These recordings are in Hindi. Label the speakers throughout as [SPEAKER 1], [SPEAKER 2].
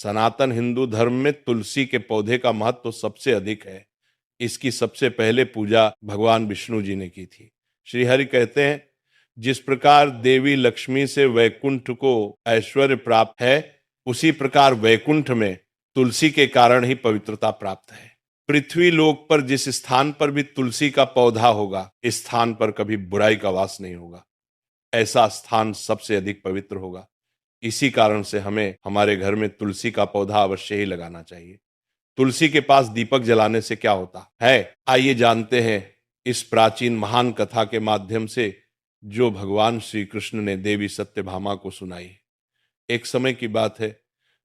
[SPEAKER 1] सनातन हिंदू धर्म में तुलसी के पौधे का महत्व तो सबसे अधिक है। इसकी सबसे पहले पूजा भगवान विष्णु जी ने की थी। श्री हरि कहते हैं, जिस प्रकार देवी लक्ष्मी से वैकुंठ को ऐश्वर्य प्राप्त है, उसी प्रकार वैकुंठ में तुलसी के कारण ही पवित्रता प्राप्त है। पृथ्वी लोक पर जिस स्थान पर भी तुलसी का पौधा होगा, इस स्थान पर कभी बुराई का वास नहीं होगा। ऐसा स्थान सबसे अधिक पवित्र होगा। इसी कारण से हमें हमारे घर में तुलसी का पौधा अवश्य ही लगाना चाहिए। तुलसी के पास दीपक जलाने से क्या होता है, आइए जानते हैं इस प्राचीन महान कथा के माध्यम से, जो भगवान श्री कृष्ण ने देवी सत्यभामा को सुनाई। एक समय की बात है,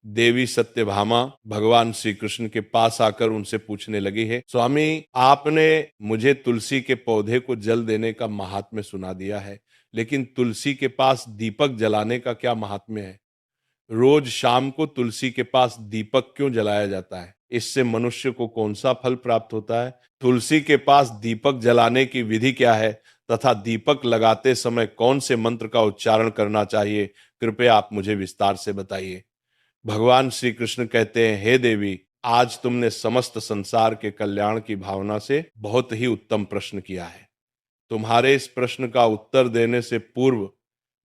[SPEAKER 1] देवी सत्यभामा भगवान श्री कृष्ण के पास आकर उनसे पूछने लगी है, स्वामी, आपने मुझे तुलसी के पौधे को जल देने का महात्म्य सुना दिया है, लेकिन तुलसी के पास दीपक जलाने का क्या महात्म्य है? रोज शाम को तुलसी के पास दीपक क्यों जलाया जाता है? इससे मनुष्य को कौन सा फल प्राप्त होता है? तुलसी के पास दीपक जलाने की विधि क्या है तथा दीपक लगाते समय कौन से मंत्र का उच्चारण करना चाहिए, कृपया आप मुझे विस्तार से बताइए। भगवान श्री कृष्ण कहते हैं, हे देवी, आज तुमने समस्त संसार के कल्याण की भावना से बहुत ही उत्तम प्रश्न किया है। तुम्हारे इस प्रश्न का उत्तर देने से पूर्व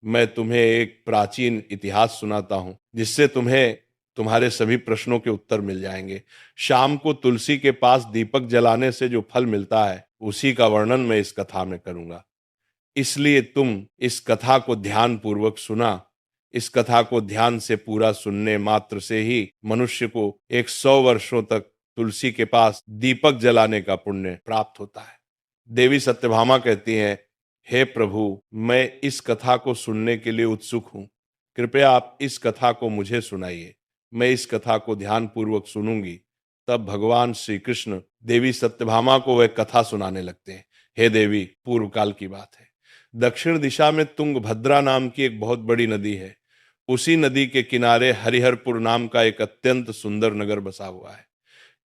[SPEAKER 1] मैं तुम्हें एक प्राचीन इतिहास सुनाता हूं, जिससे तुम्हें तुम्हारे सभी प्रश्नों के उत्तर मिल जाएंगे। शाम को तुलसी के पास दीपक जलाने से जो फल मिलता है, उसी का वर्णन मैं इस कथा में करूंगा। इसलिए तुम इस कथा को ध्यान पूर्वक सुना। इस कथा को ध्यान से पूरा सुनने मात्र से ही मनुष्य को 100 वर्षों तक तुलसी के पास दीपक जलाने का पुण्य प्राप्त होता है। देवी सत्यभामा कहती हैं, हे प्रभु, मैं इस कथा को सुनने के लिए उत्सुक हूं। कृपया आप इस कथा को मुझे सुनाइए। मैं इस कथा को ध्यान पूर्वक सुनूंगी। तब भगवान श्री कृष्ण देवी सत्यभामा को वह कथा सुनाने लगते हैं। हे देवी, पूर्व काल की बात है। दक्षिण दिशा में तुंगभद्रा नाम की एक बहुत बड़ी नदी है। उसी नदी के किनारे हरिहरपुर नाम का एक अत्यंत सुंदर नगर बसा हुआ है।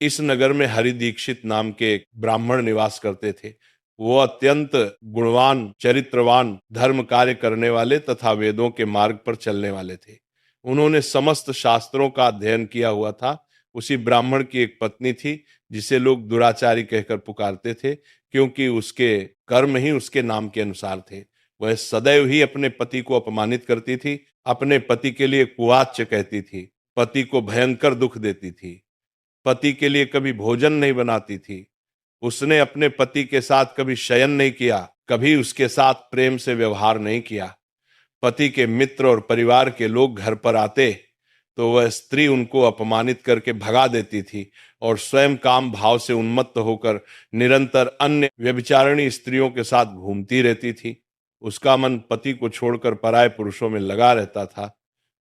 [SPEAKER 1] इस नगर में हरि दीक्षित नाम के एक ब्राह्मण निवास करते थे। वो अत्यंत गुणवान, चरित्रवान, धर्म कार्य करने वाले तथा वेदों के मार्ग पर चलने वाले थे। उन्होंने समस्त शास्त्रों का अध्ययन किया हुआ था। उसी ब्राह्मण की एक पत्नी थी, जिसे लोग दुराचारी कहकर पुकारते थे, क्योंकि उसके कर्म ही उसके नाम के अनुसार थे। वह सदैव ही अपने पति को अपमानित करती थी, अपने पति के लिए कुवाच्य कहती थी, पति को भयंकर दुख देती थी, पति के लिए कभी भोजन नहीं बनाती थी। उसने अपने पति के साथ कभी शयन नहीं किया, कभी उसके साथ प्रेम से व्यवहार नहीं किया। पति के मित्र और परिवार के लोग घर पर आते तो वह स्त्री उनको अपमानित करके भगा देती थी और स्वयं काम भाव से उन्मत्त होकर निरंतर अन्य व्यभिचारिणी स्त्रियों के साथ घूमती रहती थी। उसका मन पति को छोड़कर पराये पुरुषों में लगा रहता था।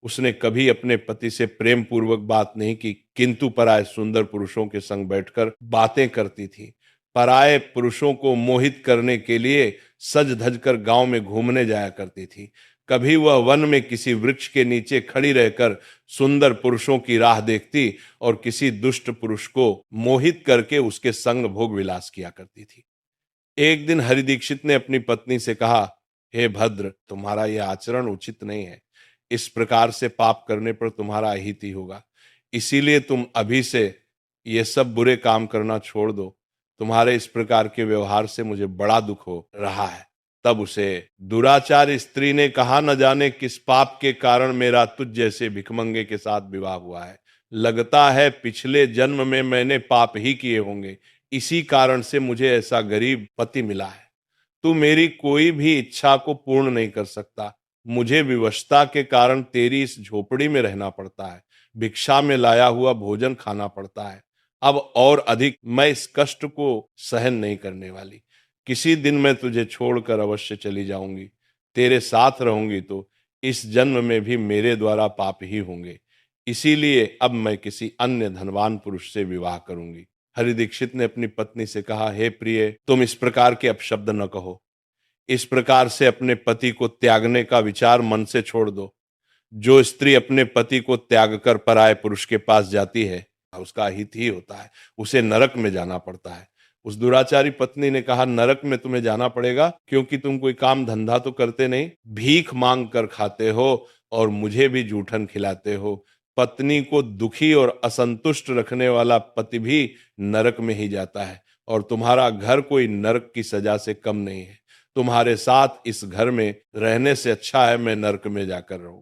[SPEAKER 1] उसने कभी अपने पति से प्रेम पूर्वक बात नहीं की, किंतु पराये सुंदर पुरुषों के संग बैठकर बातें करती थी। पराये पुरुषों को मोहित करने के लिए सज धज कर गांव में घूमने जाया करती थी। कभी वह वन में किसी वृक्ष के नीचे खड़ी रहकर सुंदर पुरुषों की राह देखती और किसी दुष्ट पुरुष को मोहित करके उसके संग भोग विलास किया करती थी। एक दिन हरि दीक्षित ने अपनी पत्नी से कहा, हे भद्र, तुम्हारा यह आचरण उचित नहीं है। इस प्रकार से पाप करने पर तुम्हारा अहित ही होगा। इसीलिए तुम अभी से ये सब बुरे काम करना छोड़ दो। तुम्हारे इस प्रकार के व्यवहार से मुझे बड़ा दुख हो रहा है। तब उसे दुराचार स्त्री ने कहा, न जाने किस पाप के कारण मेरा तुझ जैसे भिखमंगे के साथ विवाह हुआ है। लगता है पिछले जन्म में मैंने पाप ही किए होंगे, इसी कारण से मुझे ऐसा गरीब पति मिला है। तू मेरी कोई भी इच्छा को पूर्ण नहीं कर सकता। मुझे विवशता के कारण तेरी इस झोपड़ी में रहना पड़ता है, भिक्षा में लाया हुआ भोजन खाना पड़ता है। अब और अधिक मैं इस कष्ट को सहन नहीं करने वाली। किसी दिन मैं तुझे छोड़कर अवश्य चली जाऊंगी। तेरे साथ रहूंगी तो इस जन्म में भी मेरे द्वारा पाप ही होंगे। इसीलिए अब मैं किसी अन्य धनवान पुरुष से विवाह करूंगी। हरि दीक्षित ने अपनी पत्नी से कहा, हे प्रिय, तुम इस प्रकार के अपशब्द न कहो। इस प्रकार से अपने पति को त्यागने का विचार मन से छोड़ दो। जो स्त्री अपने पति को त्याग कर पराये पुरुष के पास जाती है, उसका हित ही होता है, उसे नरक में जाना पड़ता है। उस दुराचारी पत्नी ने कहा, नरक में तुम्हें जाना पड़ेगा क्योंकि तुम कोई काम धंधा तो करते नहीं, भीख मांग कर खाते हो और मुझे भी जूठन खिलाते हो। पत्नी को दुखी और असंतुष्ट रखने वाला पति भी नरक में ही जाता है, और तुम्हारा घर कोई नरक की सजा से कम नहीं है। तुम्हारे साथ इस घर में रहने से अच्छा है मैं नरक में जाकर रहूं।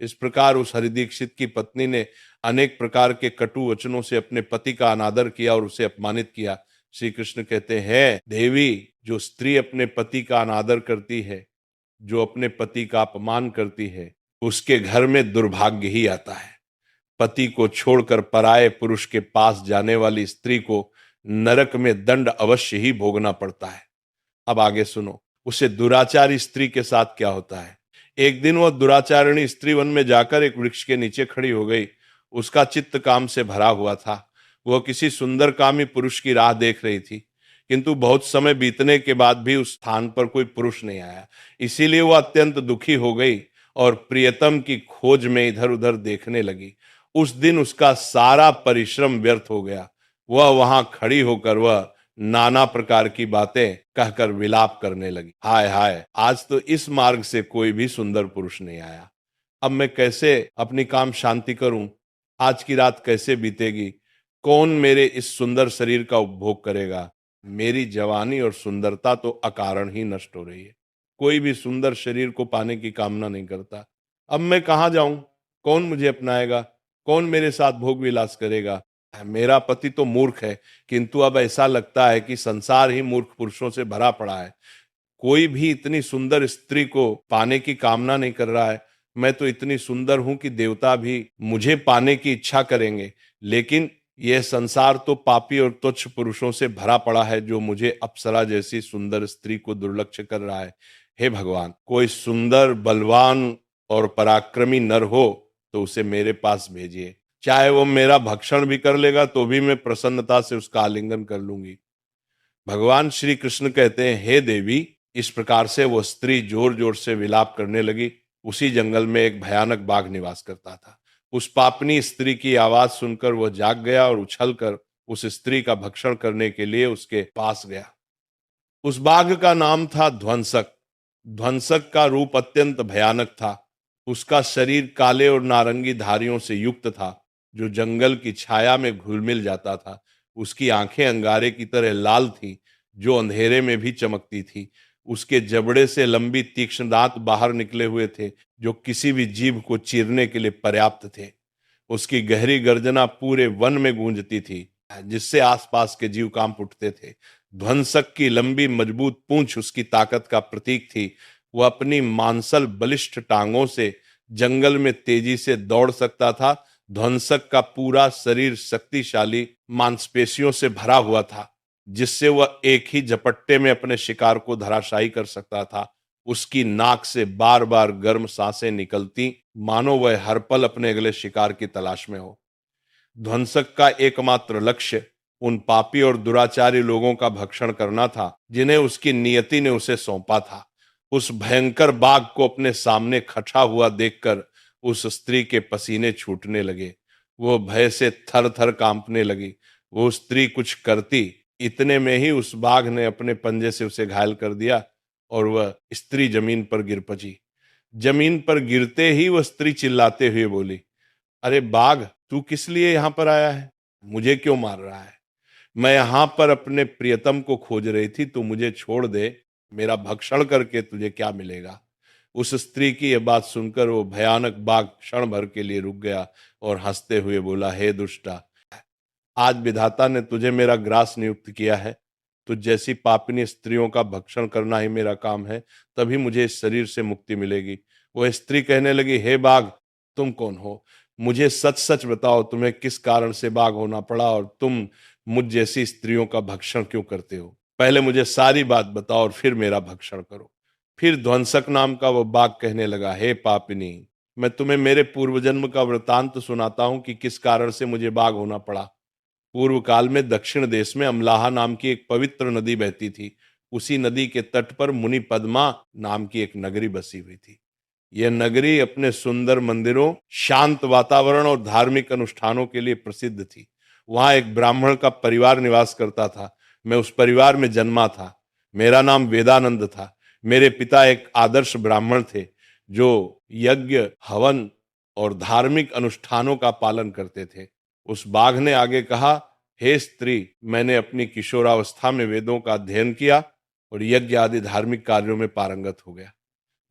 [SPEAKER 1] इस प्रकार उस हरिदीक्षित की पत्नी ने अनेक प्रकार के कटु वचनों से अपने पति का अनादर किया और उसे अपमानित किया। श्री कृष्ण कहते हैं, देवी, जो स्त्री अपने पति का अनादर करती है, जो अपने पति का अपमान करती है, उसके घर में दुर्भाग्य ही आता है। पति को छोड़कर पराये पुरुष के पास जाने वाली स्त्री को नरक में दंड अवश्य ही भोगना पड़ता है। अब आगे सुनो, उसे दुराचारी स्त्री के साथ क्या होता है। एक दिन वह दुराचारिणी स्त्री वन में जाकर एक वृक्ष के नीचे खड़ी हो गई। उसका चित्त काम से भरा हुआ था। वह किसी सुंदर कामी पुरुष की राह देख रही थी, किंतु बहुत समय बीतने के बाद भी उस स्थान पर कोई पुरुष नहीं आया। इसीलिए वह अत्यंत दुखी हो गई और प्रियतम की खोज में इधर उधर देखने लगी। उस दिन उसका सारा परिश्रम व्यर्थ हो गया। वह वहां खड़ी होकर वह नाना प्रकार की बातें कहकर विलाप करने लगी। हाय हाय, आज तो इस मार्ग से कोई भी सुंदर पुरुष नहीं आया। अब मैं कैसे अपनी काम शांति करूं? आज की रात कैसे बीतेगी? कौन मेरे इस सुंदर शरीर का उपभोग करेगा? मेरी जवानी और सुंदरता तो अकारण ही नष्ट हो रही है। कोई भी सुंदर शरीर को पाने की कामना नहीं करता। अब मैं कहाँ जाऊं? कौन मुझे अपनाएगा? कौन मेरे साथ भोग विलास करेगा? मेरा पति तो मूर्ख है, किंतु अब ऐसा लगता है कि संसार ही मूर्ख पुरुषों से भरा पड़ा है। कोई भी इतनी सुंदर स्त्री को पाने की कामना नहीं कर रहा है। मैं तो इतनी सुंदर हूं कि देवता भी मुझे पाने की इच्छा करेंगे, लेकिन यह संसार तो पापी और तुच्छ पुरुषों से भरा पड़ा है, जो मुझे अप्सरा जैसी सुंदर स्त्री को दुर्लक्ष्य कर रहा है। हे भगवान, कोई सुंदर, बलवान और पराक्रमी नर हो तो उसे मेरे पास भेजिए। चाहे वो मेरा भक्षण भी कर लेगा तो भी मैं प्रसन्नता से उसका आलिंगन कर लूंगी। भगवान श्री कृष्ण कहते हैं, हे देवी। इस प्रकार से वो स्त्री जोर जोर से विलाप करने लगी। उसी जंगल में एक भयानक बाघ निवास करता था। उस पापनी स्त्री की आवाज सुनकर वह जाग गया और उछलकर उस स्त्री का भक्षण करने के लिए उसके पास गया। उस बाघ का नाम था ध्वंसक। ध्वंसक का रूप अत्यंत भयानक था। उसका शरीर काले और नारंगी धारियों से युक्त था, जो जंगल की छाया में घुल मिल जाता था। उसकी आंखें अंगारे की तरह लाल थीं, जो अंधेरे में भी चमकती थी। उसके जबड़े से लंबी तीक्ष्ण दांत बाहर निकले हुए थे, जो किसी भी जीव को चीरने के लिए पर्याप्त थे। उसकी गहरी गर्जना पूरे वन में गूंजती थी, जिससे आसपास के जीव कांप उठते थे। ध्वंसक की लंबी मजबूत पूंछ उसकी ताकत का प्रतीक थी। वह अपनी मांसल बलिष्ठ टांगों से जंगल में तेजी से दौड़ सकता था। ध्वंसक का पूरा शरीर शक्तिशाली मांसपेशियों से भरा हुआ था, जिससे वह एक ही झपट्टे में अपने शिकार को धराशायी कर सकता था। उसकी नाक से बार बार गर्म सांसें निकलती, मानो वह हर पल अपने अगले शिकार की तलाश में हो। ध्वंसक का एकमात्र लक्ष्य उन पापी और दुराचारी लोगों का भक्षण करना था, जिन्हें उसकी नियति ने उसे सौंपा था। उस भयंकर बाघ को अपने सामने खड़ा हुआ देखकर उस स्त्री के पसीने छूटने लगे। वो भय से थर थर कांपने लगी। वो स्त्री कुछ करती, इतने में ही उस बाघ ने अपने पंजे से उसे घायल कर दिया और वह स्त्री जमीन पर गिर पड़ी। जमीन पर गिरते ही वह स्त्री चिल्लाते हुए बोली, अरे बाघ, तू किस लिए यहाँ पर आया है? मुझे क्यों मार रहा है? मैं यहाँ पर अपने प्रियतम को खोज रही थी, तू मुझे छोड़ दे। मेरा भक्षण करके तुझे क्या मिलेगा? उस स्त्री की यह बात सुनकर वो भयानक बाघ क्षण भर के लिए रुक गया और हंसते हुए बोला, हे दुष्टा, आज विधाता ने तुझे मेरा ग्रास नियुक्त किया है। तुझ जैसी पापिनी स्त्रियों का भक्षण करना ही मेरा काम है, तभी मुझे इस शरीर से मुक्ति मिलेगी। वह स्त्री कहने लगी, हे बाघ, तुम कौन हो? मुझे सच सच बताओ, तुम्हें किस कारण से बाघ होना पड़ा और तुम मुझ जैसी स्त्रियों का भक्षण क्यों करते हो? पहले मुझे सारी बात बताओ और फिर मेरा भक्षण करो। फिर ध्वंसक नाम का वह बाघ कहने लगा, हे पापिनी, मैं तुम्हें मेरे पूर्व जन्म का वृतांत सुनाता हूं कि किस कारण से मुझे बाघ होना पड़ा। पूर्व काल में दक्षिण देश में अमलाहा नाम की एक पवित्र नदी बहती थी। उसी नदी के तट पर मुनि पद्मा नाम की एक नगरी बसी हुई थी। यह नगरी अपने सुंदर मंदिरों, शांत वातावरण और धार्मिक अनुष्ठानों के लिए प्रसिद्ध थी। वहां एक ब्राह्मण का परिवार निवास करता था। मैं उस परिवार में जन्मा था। मेरा नाम वेदानंद था। मेरे पिता एक आदर्श ब्राह्मण थे, जो यज्ञ, हवन और धार्मिक अनुष्ठानों का पालन करते थे। उस बाघ ने आगे कहा, हे स्त्री, मैंने अपनी किशोरावस्था में वेदों का अध्ययन किया और यज्ञ आदि धार्मिक कार्यों में पारंगत हो गया।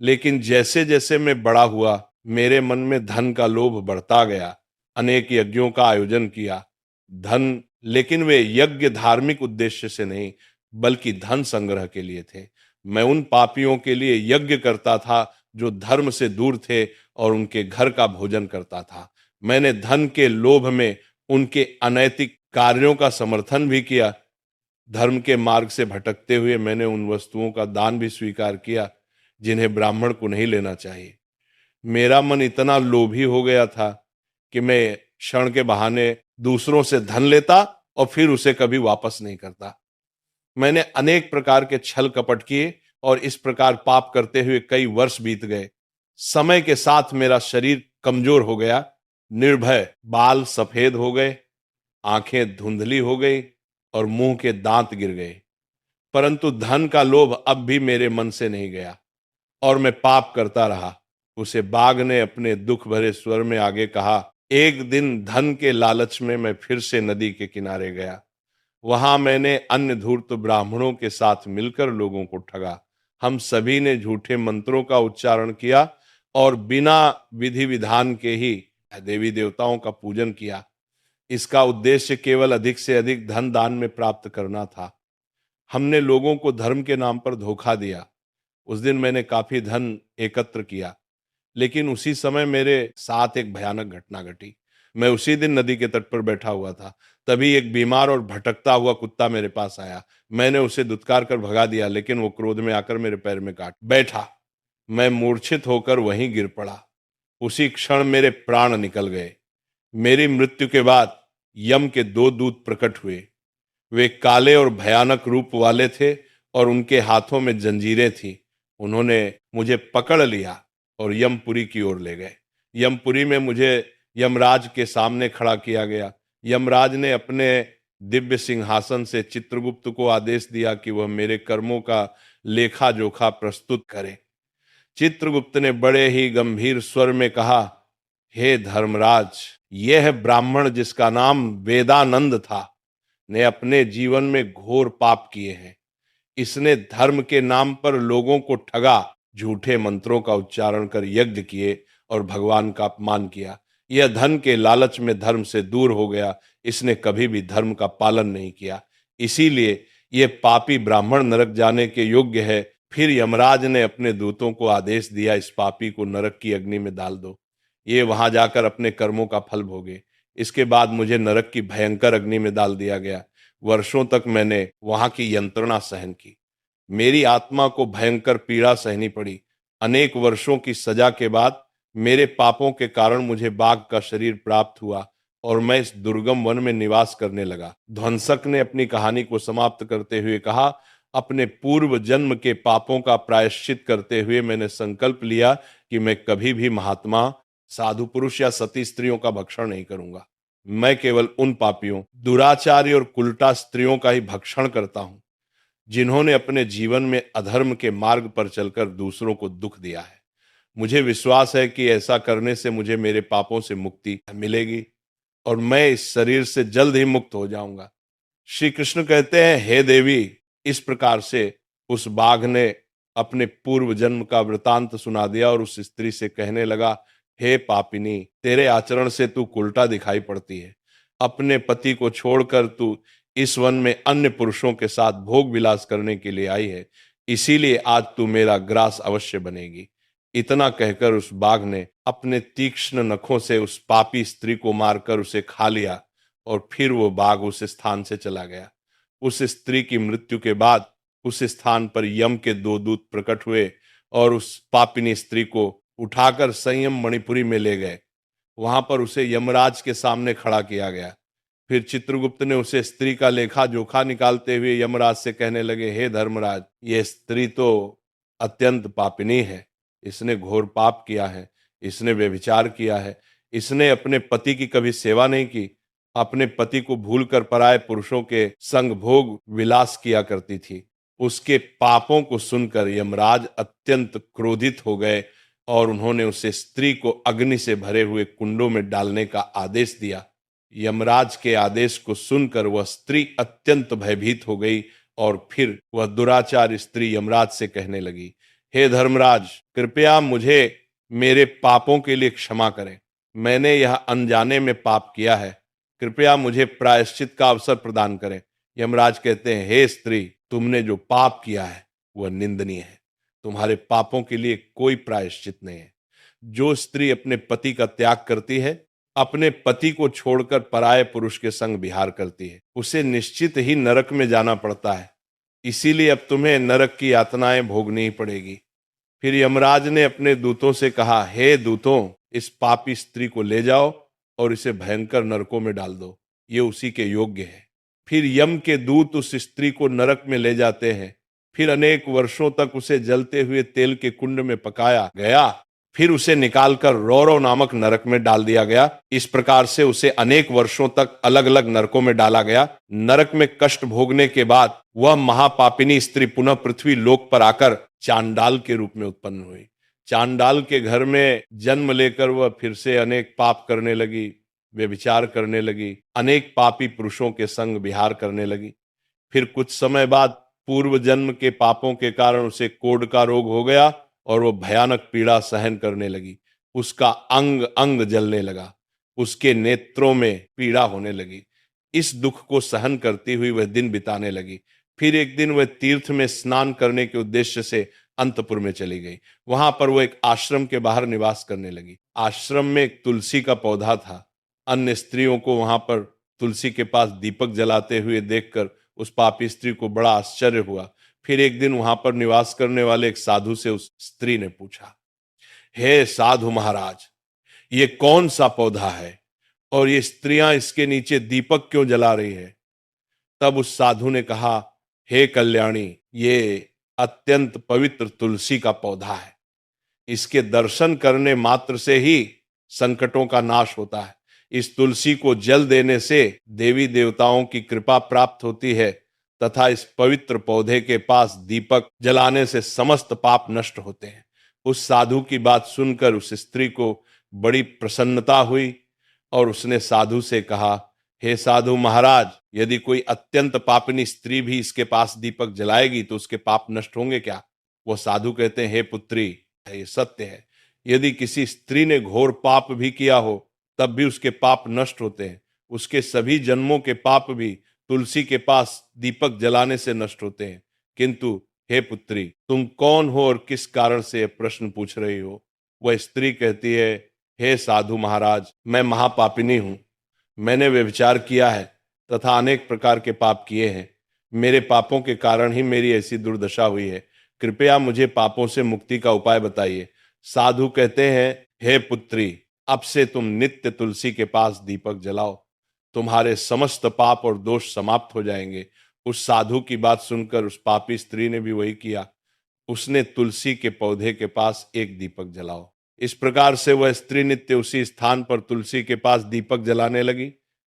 [SPEAKER 1] लेकिन जैसे जैसे मैं बड़ा हुआ, मेरे मन में धन का लोभ बढ़ता गया। अनेक यज्ञों का आयोजन किया, धन, लेकिन वे यज्ञ धार्मिक उद्देश्य से नहीं, बल्कि धन संग्रह के लिए थे। मैं उन पापियों के लिए यज्ञ करता था जो धर्म से दूर थे और उनके घर का भोजन करता था। मैंने धन के लोभ में उनके अनैतिक कार्यों का समर्थन भी किया। धर्म के मार्ग से भटकते हुए मैंने उन वस्तुओं का दान भी स्वीकार किया जिन्हें ब्राह्मण को नहीं लेना चाहिए। मेरा मन इतना लोभी हो गया था कि मैं क्षण के बहाने दूसरों से धन लेता और फिर उसे कभी वापस नहीं करता। मैंने अनेक प्रकार के छल कपट किए और इस प्रकार पाप करते हुए कई वर्ष बीत गए। समय के साथ मेरा शरीर कमजोर हो गया, निर्भय बाल सफेद हो गए, आंखें धुंधली हो गई और मुंह के दांत गिर गए। परंतु धन का लोभ अब भी मेरे मन से नहीं गया और मैं पाप करता रहा। उसे बाघ ने अपने दुख भरे स्वर में आगे कहा, एक दिन धन के लालच में मैं फिर से नदी के किनारे गया। वहां मैंने अन्य धूर्त ब्राह्मणों के साथ मिलकर लोगों को ठगा। हम सभी ने झूठे मंत्रों का उच्चारण किया और बिना विधि विधान के ही देवी देवताओं का पूजन किया। इसका उद्देश्य केवल अधिक से अधिक धन दान में प्राप्त करना था। हमने लोगों को धर्म के नाम पर धोखा दिया। उस दिन मैंने काफी धन एकत्र किया, लेकिन उसी समय मेरे साथ एक भयानक घटना घटी। मैं उसी दिन नदी के तट पर बैठा हुआ था। तभी एक बीमार और भटकता हुआ कुत्ता मेरे पास आया। मैंने उसे दुत्कार कर भगा दिया, लेकिन वो क्रोध में आकर मेरे पैर में काट बैठा। मैं मूर्छित होकर वहीं गिर पड़ा। उसी क्षण मेरे प्राण निकल गए। मेरी मृत्यु के बाद यम के दो दूत प्रकट हुए। वे काले और भयानक रूप वाले थे और उनके हाथों में जंजीरें थी। उन्होंने मुझे पकड़ लिया और यमपुरी की ओर ले गए। यमपुरी में मुझे यमराज के सामने खड़ा किया गया। यमराज ने अपने दिव्य सिंहासन से चित्रगुप्त को आदेश दिया कि वह मेरे कर्मों का लेखा जोखा प्रस्तुत करे। चित्रगुप्त ने बड़े ही गंभीर स्वर में कहा, हे धर्मराज, यह ब्राह्मण जिसका नाम वेदानंद था ने अपने जीवन में घोर पाप किए हैं। इसने धर्म के नाम पर लोगों को ठगा, झूठे मंत्रों का उच्चारण कर यज्ञ किए और भगवान का अपमान किया। यह धन के लालच में धर्म से दूर हो गया। इसने कभी भी धर्म का पालन नहीं किया, इसीलिए यह पापी ब्राह्मण नरक जाने के योग्य है। फिर यमराज ने अपने दूतों को आदेश दिया, इस पापी को नरक की अग्नि में डाल दो, ये वहां जाकर अपने कर्मों का फल भोगे। इसके बाद मुझे नरक की भयंकर अग्नि में डाल दिया गया। वर्षों तक मैंने वहां की यंत्रणा सहन की। मेरी आत्मा को भयंकर पीड़ा सहनी पड़ी। अनेक वर्षों की सजा के बाद मेरे पापों के कारण मुझे बाघ का शरीर प्राप्त हुआ और मैं इस दुर्गम वन में निवास करने लगा। ध्वंसक ने अपनी कहानी को समाप्त करते हुए कहा, अपने पूर्व जन्म के पापों का प्रायश्चित करते हुए मैंने संकल्प लिया कि मैं कभी भी महात्मा, साधु पुरुष या सती स्त्रियों का भक्षण नहीं करूंगा। मैं केवल उन पापियों, दुराचारी और कुलटा स्त्रियों का ही भक्षण करता हूं जिन्होंने अपने जीवन में अधर्म के मार्ग पर चलकर दूसरों को दुख दिया है। मुझे विश्वास है कि ऐसा करने से मुझे मेरे पापों से मुक्ति मिलेगी और मैं इस शरीर से जल्द ही मुक्त हो जाऊंगा। श्री कृष्ण कहते हैं, हे देवी, इस प्रकार से उस बाघ ने अपने पूर्व जन्म का वृतांत सुना दिया और उस स्त्री से कहने लगा, हे पापिनी, तेरे आचरण से तू उल्टा दिखाई पड़ती है। अपने पति को छोड़कर तू इस वन में अन्य पुरुषों के साथ भोग विलास करने के लिए आई है, इसीलिए आज तू मेरा ग्रास अवश्य बनेगी। इतना कहकर उस बाघ ने अपने तीक्ष्ण नखों से उस पापी स्त्री को मारकर उसे खा लिया और फिर वो बाघ उस स्थान से चला गया। उस स्त्री की मृत्यु के बाद उस स्थान पर यम के दो दूत प्रकट हुए और उस पापिनी स्त्री को उठाकर संयम मणिपुरी में ले गए। वहां पर उसे यमराज के सामने खड़ा किया गया। फिर चित्रगुप्त ने उसे स्त्री का लेखा जोखा निकालते हुए यमराज से कहने लगे, हे धर्मराज, ये स्त्री तो अत्यंत पापिनी है। इसने घोर पाप किया है, इसने व्यभिचार किया है, इसने अपने पति की कभी सेवा नहीं की, अपने पति को भूलकर पराये पुरुषों के संग भोग विलास किया करती थी। उसके पापों को सुनकर यमराज अत्यंत क्रोधित हो गए और उन्होंने उसे स्त्री को अग्नि से भरे हुए कुंडों में डालने का आदेश दिया। यमराज के आदेश को सुनकर वह स्त्री अत्यंत भयभीत हो गई और फिर वह दुराचार स्त्री यमराज से कहने लगी, हे धर्मराज, कृपया मुझे मेरे पापों के लिए क्षमा करें। मैंने यह अनजाने में पाप किया है। कृपया मुझे प्रायश्चित का अवसर प्रदान करें। यमराज कहते हैं, हे स्त्री, तुमने जो पाप किया है वह निंदनीय है। तुम्हारे पापों के लिए कोई प्रायश्चित नहीं है। जो स्त्री अपने पति का त्याग करती है, अपने पति को छोड़कर पराये पुरुष के संग विहार करती है, उसे निश्चित ही नरक में जाना पड़ता है। इसीलिए अब तुम्हें नरक की यातनाएं भोगनी ही पड़ेगी। फिर यमराज ने अपने दूतों से कहा, हे दूतों, इस पापी स्त्री को ले जाओ और इसे भयंकर नरकों में डाल दो, ये उसी के योग्य है। फिर यम के दूत उस स्त्री को नरक में ले जाते हैं। फिर अनेक वर्षों तक उसे जलते हुए तेल के कुंड में पकाया गया। फिर उसे निकालकर रौरव नामक नरक में डाल दिया गया। इस प्रकार से उसे अनेक वर्षों तक अलग अलग नरकों में डाला गया। नरक में कष्ट भोगने के बाद वह महापापिनी स्त्री पुनः पृथ्वी लोक पर आकर चांडाल के रूप में उत्पन्न हुई। चांडाल के घर में जन्म लेकर वह फिर से अनेक पाप करने लगी, व्यभिचार करने लगी, अनेक पापी पुरुषों के संग विहार करने लगी। फिर कुछ समय बाद पूर्व जन्म के पापों के कारण उसे कोढ़ का रोग हो गया और वो भयानक पीड़ा सहन करने लगी। उसका अंग अंग जलने लगा, उसके नेत्रों में पीड़ा होने लगी। इस दुख को सहन करती हुई वह दिन बिताने लगी। फिर एक दिन वह तीर्थ में स्नान करने के उद्देश्य से अंतपुर में चली गई। वहां पर वो एक आश्रम के बाहर निवास करने लगी। आश्रम में एक तुलसी का पौधा था। अन्य स्त्रियों को वहां पर तुलसी के पास दीपक जलाते हुए देखकर उस पापी स्त्री को बड़ा आश्चर्य हुआ। फिर एक दिन वहां पर निवास करने वाले एक साधु से उस स्त्री ने पूछा, हे साधु महाराज, ये कौन सा पौधा है और ये स्त्रियां इसके नीचे दीपक क्यों जला रही है? तब उस साधु ने कहा, हे कल्याणी, ये अत्यंत पवित्र तुलसी का पौधा है। इसके दर्शन करने मात्र से ही संकटों का नाश होता है। इस तुलसी को जल देने से देवी देवताओं की कृपा प्राप्त होती है तथा इस पवित्र पौधे के पास दीपक जलाने से समस्त पाप नष्ट होते हैं। उस साधु की बात सुनकर उस स्त्री को बड़ी प्रसन्नता हुई और उसने साधु से कहा, हे साधु महाराज, यदि कोई अत्यंत पापिनी स्त्री भी इसके पास दीपक जलाएगी तो उसके पाप नष्ट होंगे क्या? वो साधु कहते हैं, हे पुत्री, ये सत्य है। यदि किसी स्त्री ने घोर पाप भी किया हो तब भी उसके पाप नष्ट होते हैं। उसके सभी जन्मों के पाप भी तुलसी के पास दीपक जलाने से नष्ट होते हैं। किंतु हे पुत्री, तुम कौन हो और किस कारण से यह प्रश्न पूछ रही हो? वह स्त्री कहती है, हे साधु महाराज, मैं महापापिनी हूं। मैंने व्यभिचार किया है तथा अनेक प्रकार के पाप किए हैं। मेरे पापों के कारण ही मेरी ऐसी दुर्दशा हुई है। कृपया मुझे पापों से मुक्ति का उपाय बताइए। साधु कहते हैं, हे पुत्री, अब से तुम नित्य तुलसी के पास दीपक जलाओ, तुम्हारे समस्त पाप और दोष समाप्त हो जाएंगे। उस साधु की बात सुनकर उस पापी स्त्री ने भी वही किया। उसने तुलसी के पौधे के पास एक दीपक जलाओ। इस प्रकार से वह स्त्री नित्य उसी स्थान पर तुलसी के पास दीपक जलाने लगी।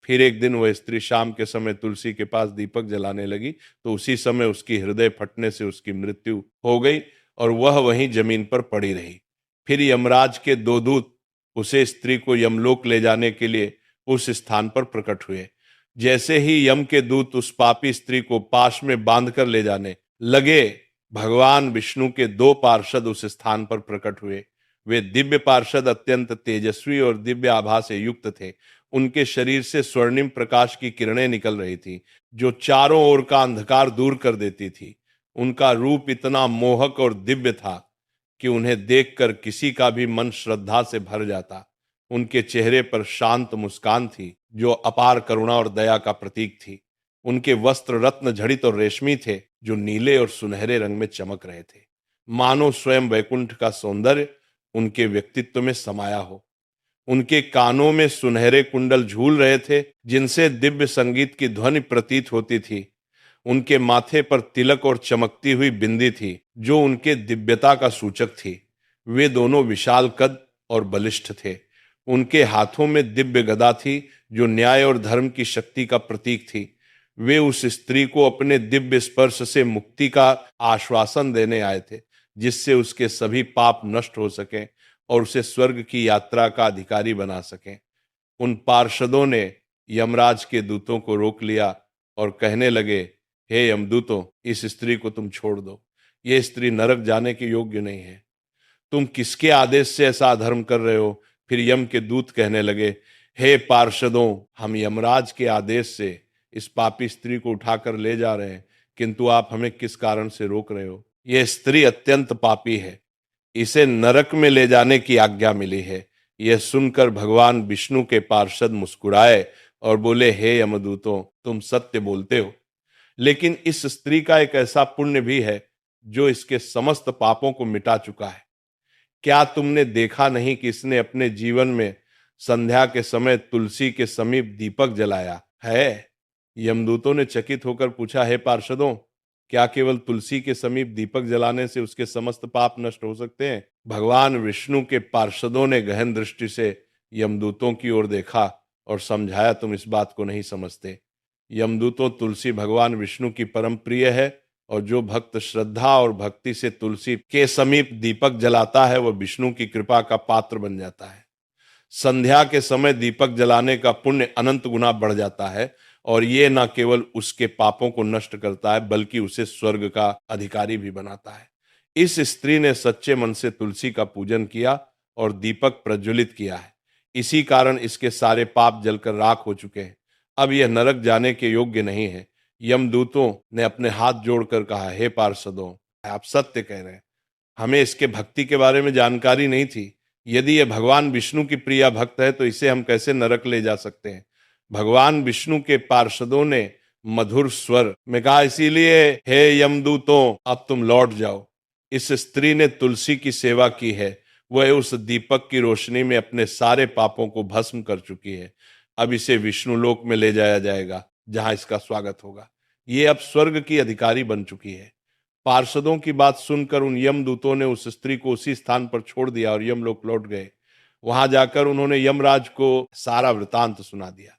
[SPEAKER 1] फिर एक दिन वह स्त्री शाम के समय तुलसी के पास दीपक जलाने लगी तो उसी समय उसकी हृदय फटने से उसकी मृत्यु हो गई और वह वहीं जमीन पर पड़ी रही। फिर यमराज के दो दूत उसे स्त्री को यमलोक ले जाने के लिए उस स्थान पर प्रकट हुए। जैसे ही यम के दूत उस पापी स्त्री को पाश में बांधकर ले जाने लगे, भगवान विष्णु के दो पार्षद उस स्थान पर प्रकट हुए। वे दिव्य पार्षद अत्यंत तेजस्वी और दिव्य आभा से युक्त थे। उनके शरीर से स्वर्णिम प्रकाश की किरणें निकल रही थी जो चारों ओर का अंधकार दूर कर देती थी। उनका रूप इतना मोहक और दिव्य था कि उन्हें देखकर किसी का भी मन श्रद्धा से भर जाता। उनके चेहरे पर शांत मुस्कान थी जो अपार करुणा और दया का प्रतीक थी। उनके वस्त्र रत्न जड़ित और रेशमी थे जो नीले और सुनहरे रंग में चमक रहे थे। मानो स्वयं वैकुंठ का सौंदर्य उनके व्यक्तित्व में समाया हो। उनके कानों में सुनहरे कुंडल झूल रहे थे जिनसे दिव्य संगीत की ध्वनि प्रतीत होती थी। उनके माथे पर तिलक और चमकती हुई बिंदी थी जो उनके दिव्यता का सूचक थी। वे दोनों विशाल कद और बलिष्ठ थे। उनके हाथों में दिव्य गदा थी जो न्याय और धर्म की शक्ति का प्रतीक थी। वे उस स्त्री को अपने दिव्य स्पर्श से मुक्ति का आश्वासन देने आए थे जिससे उसके सभी पाप नष्ट हो सकें और उसे स्वर्ग की यात्रा का अधिकारी बना सकें। उन पार्षदों ने यमराज के दूतों को रोक लिया और कहने लगे, हे यमदूतों, इस स्त्री को तुम छोड़ दो। ये स्त्री नरक जाने के योग्य नहीं है। तुम किसके आदेश से ऐसा अधर्म कर रहे हो? फिर यम के दूत कहने लगे, हे पार्षदों, हम यमराज के आदेश से इस पापी स्त्री को उठाकर ले जा रहे हैं, किंतु आप हमें किस कारण से रोक रहे हो? यह स्त्री अत्यंत पापी है, इसे नरक में ले जाने की आज्ञा मिली है। यह सुनकर भगवान विष्णु के पार्षद मुस्कुराए और बोले, हे यमदूतों, तुम सत्य बोलते हो, लेकिन इस स्त्री का एक ऐसा पुण्य भी है जो इसके समस्त पापों को मिटा चुका है। क्या तुमने देखा नहीं कि इसने अपने जीवन में संध्या के समय तुलसी के समीप दीपक जलाया है? यमदूतों ने चकित होकर पूछा, हे पार्षदों, क्या केवल तुलसी के समीप दीपक जलाने से उसके समस्त पाप नष्ट हो सकते हैं? भगवान विष्णु के पार्षदों ने गहन दृष्टि से यमदूतों की ओर देखा और समझाया, तुम इस बात को नहीं समझते। यमदूतों, तुलसी भगवान विष्णु की परम प्रिय है और जो भक्त श्रद्धा और भक्ति से तुलसी के समीप दीपक जलाता है वह विष्णु की कृपा का पात्र बन जाता है। संध्या के समय दीपक जलाने का पुण्य अनंत गुना बढ़ जाता है और ये न केवल उसके पापों को नष्ट करता है बल्कि उसे स्वर्ग का अधिकारी भी बनाता है। इस स्त्री ने सच्चे मन से तुलसी का पूजन किया और दीपक प्रज्वलित किया है, इसी कारण इसके सारे पाप जलकर राख हो चुके हैं। अब यह नरक जाने के योग्य नहीं है। यमदूतों ने अपने हाथ जोड़कर कहा, हे पार्षदों, आप सत्य कह रहे हैं, हमें इसके भक्ति के बारे में जानकारी नहीं थी। यदि यह भगवान विष्णु की प्रिय भक्त है तो इसे हम कैसे नरक ले जा सकते हैं? भगवान विष्णु के पार्षदों ने मधुर स्वर में कहा, इसीलिए हे यमदूतों, अब तुम लौट जाओ। इस स्त्री ने तुलसी की सेवा की है, वह उस दीपक की रोशनी में अपने सारे पापों को भस्म कर चुकी है। अब इसे विष्णु लोक में ले जाया जाएगा जहां इसका स्वागत होगा। ये अब स्वर्ग की अधिकारी बन चुकी है। पार्षदों की बात सुनकर उन यमदूतों ने उस स्त्री को उसी स्थान पर छोड़ दिया और यमलोक लौट गए। वहां जाकर उन्होंने यमराज को सारा वृतांत सुना दिया।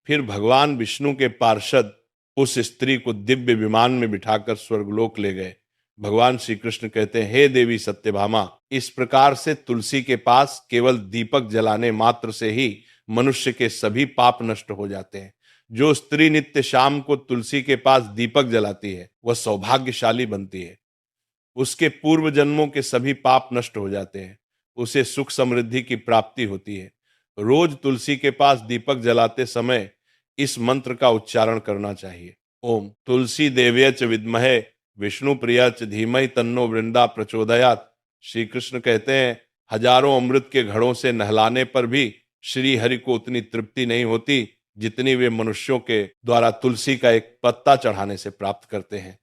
[SPEAKER 1] फिर भगवान विष्णु के पार्षद उस स्त्री को दिव्य विमान में बिठाकर स्वर्गलोक ले गए। भगवान श्री कृष्ण कहते हैं, हे देवी सत्यभामा, इस प्रकार से तुलसी के पास केवल दीपक जलाने मात्र से ही मनुष्य के सभी पाप नष्ट हो जाते हैं। जो स्त्री नित्य शाम को तुलसी के पास दीपक जलाती है वह सौभाग्यशाली बनती है। उसके पूर्व जन्मों के सभी पाप नष्ट हो जाते हैं, उसे सुख समृद्धि की प्राप्ति होती है। रोज तुलसी के पास दीपक जलाते समय इस मंत्र का उच्चारण करना चाहिए, ओम तुलसी देव्य च विद्महे विष्णु प्रिया च धीमहि तन्नो वृंदा प्रचोदयात्। श्री कृष्ण कहते हैं, हजारों अमृत के घड़ों से नहलाने पर भी श्री हरि को उतनी तृप्ति नहीं होती जितनी वे मनुष्यों के द्वारा तुलसी का एक पत्ता चढ़ाने से प्राप्त करते हैं।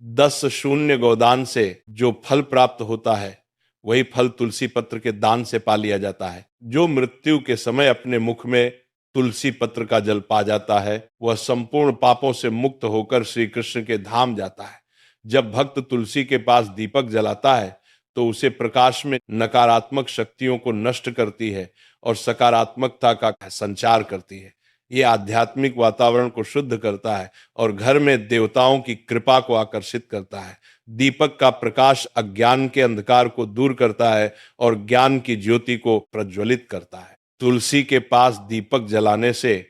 [SPEAKER 1] 10 शून्य गोदान से जो फल प्राप्त होता है वही फल तुलसी पत्र के दान से पा लिया जाता है। जो मृत्यु के समय अपने मुख में तुलसी पत्र का जल पा जाता है वह संपूर्ण पापों से मुक्त होकर श्री कृष्ण के धाम जाता है। जब भक्त तुलसी के पास दीपक जलाता है तो उसे प्रकाश में नकारात्मक शक्तियों को नष्ट करती है और सकारात्मकता का संचार करती है। ये आध्यात्मिक वातावरण को शुद्ध करता है और घर में देवताओं की कृपा को आकर्षित करता है। दीपक का प्रकाश अज्ञान के अंधकार को दूर करता है और ज्ञान की ज्योति को प्रज्वलित करता है। तुलसी के पास दीपक जलाने से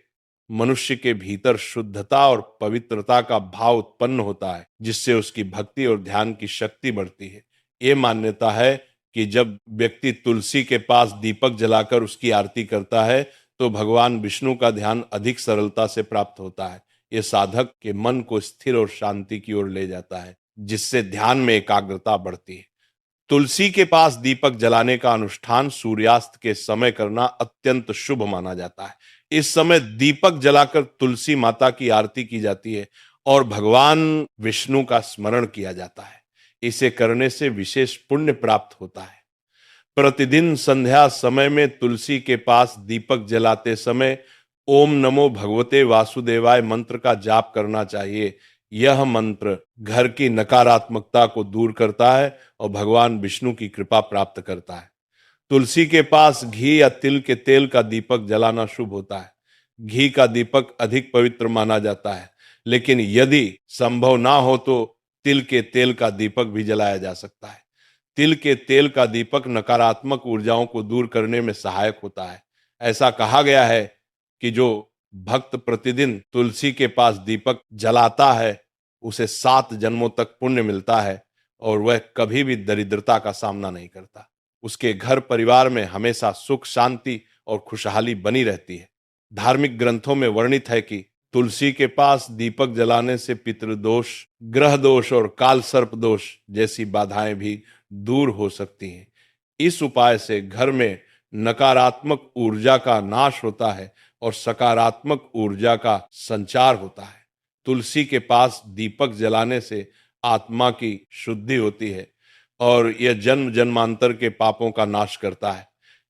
[SPEAKER 1] मनुष्य के भीतर शुद्धता और पवित्रता का भाव उत्पन्न होता है, जिससे उसकी भक्ति और ध्यान की शक्ति बढ़ती है। ये मान्यता है कि जब व्यक्ति तुलसी के पास दीपक जलाकर उसकी आरती करता है तो भगवान विष्णु का ध्यान अधिक सरलता से प्राप्त होता है। यह साधक के मन को स्थिर और शांति की ओर ले जाता है, जिससे ध्यान में एकाग्रता बढ़ती है। तुलसी के पास दीपक जलाने का अनुष्ठान सूर्यास्त के समय करना अत्यंत शुभ माना जाता है। इस समय दीपक जलाकर तुलसी माता की आरती की जाती है और भगवान विष्णु का स्मरण किया जाता है। इसे करने से विशेष पुण्य प्राप्त होता है। प्रतिदिन संध्या समय में तुलसी के पास दीपक जलाते समय ओम नमो भगवते वासुदेवाय मंत्र का जाप करना चाहिए। यह मंत्र घर की नकारात्मकता को दूर करता है और भगवान विष्णु की कृपा प्राप्त करता है। तुलसी के पास घी या तिल के तेल का दीपक जलाना शुभ होता है। घी का दीपक अधिक पवित्र माना जाता है, लेकिन यदि संभव ना हो तो तिल के तेल का दीपक भी जलाया जा सकता है। तिल के तेल का दीपक नकारात्मक ऊर्जाओं को दूर करने में सहायक होता है। ऐसा कहा गया है कि जो भक्त प्रतिदिन तुलसी के पास दीपक जलाता है, उसे 7 जन्मों तक पुण्य मिलता है और वह कभी भी दरिद्रता का सामना नहीं करता। उसके घर परिवार में हमेशा सुख शांति और खुशहाली बनी रहती है। धार्मिक ग्रंथों में वर्णित है कि तुलसी के पास दीपक जलाने से पितृदोष, ग्रह दोष और काल सर्प दोष जैसी बाधाएं भी दूर हो सकती हैं। इस उपाय से घर में नकारात्मक ऊर्जा का नाश होता है और सकारात्मक ऊर्जा का संचार होता है। तुलसी के पास दीपक जलाने से आत्मा की शुद्धि होती है और यह जन्म जन्मांतर के पापों का नाश करता है।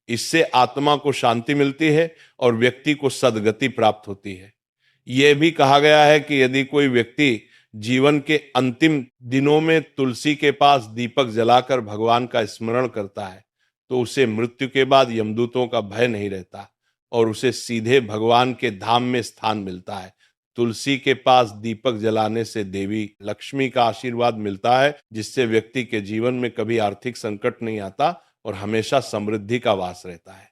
[SPEAKER 1] इससे आत्मा को शांति मिलती है और व्यक्ति को सद्गति प्राप्त होती है। यह भी कहा गया है कि यदि कोई व्यक्ति जीवन के अंतिम दिनों में तुलसी के पास दीपक जलाकर भगवान का स्मरण करता है, तो उसे मृत्यु के बाद यमदूतों का भय नहीं रहता और उसे सीधे भगवान के धाम में स्थान मिलता है। तुलसी के पास दीपक जलाने से देवी लक्ष्मी का आशीर्वाद मिलता है, जिससे व्यक्ति के जीवन में कभी आर्थिक संकट नहीं आता और हमेशा समृद्धि का वास रहता है।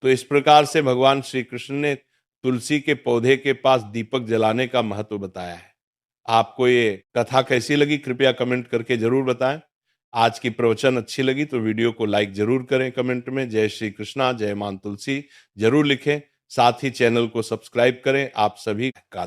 [SPEAKER 1] तो इस प्रकार से भगवान श्री कृष्ण ने तुलसी के पौधे के पास दीपक जलाने का महत्व बताया है। आपको ये कथा कैसी लगी कृपया कमेंट करके जरूर बताएं। आज की प्रवचन अच्छी लगी तो वीडियो को लाइक जरूर करें, कमेंट में जय श्री कृष्णा जय मां तुलसी जरूर लिखें। साथ ही चैनल को सब्सक्राइब करें। आप सभी का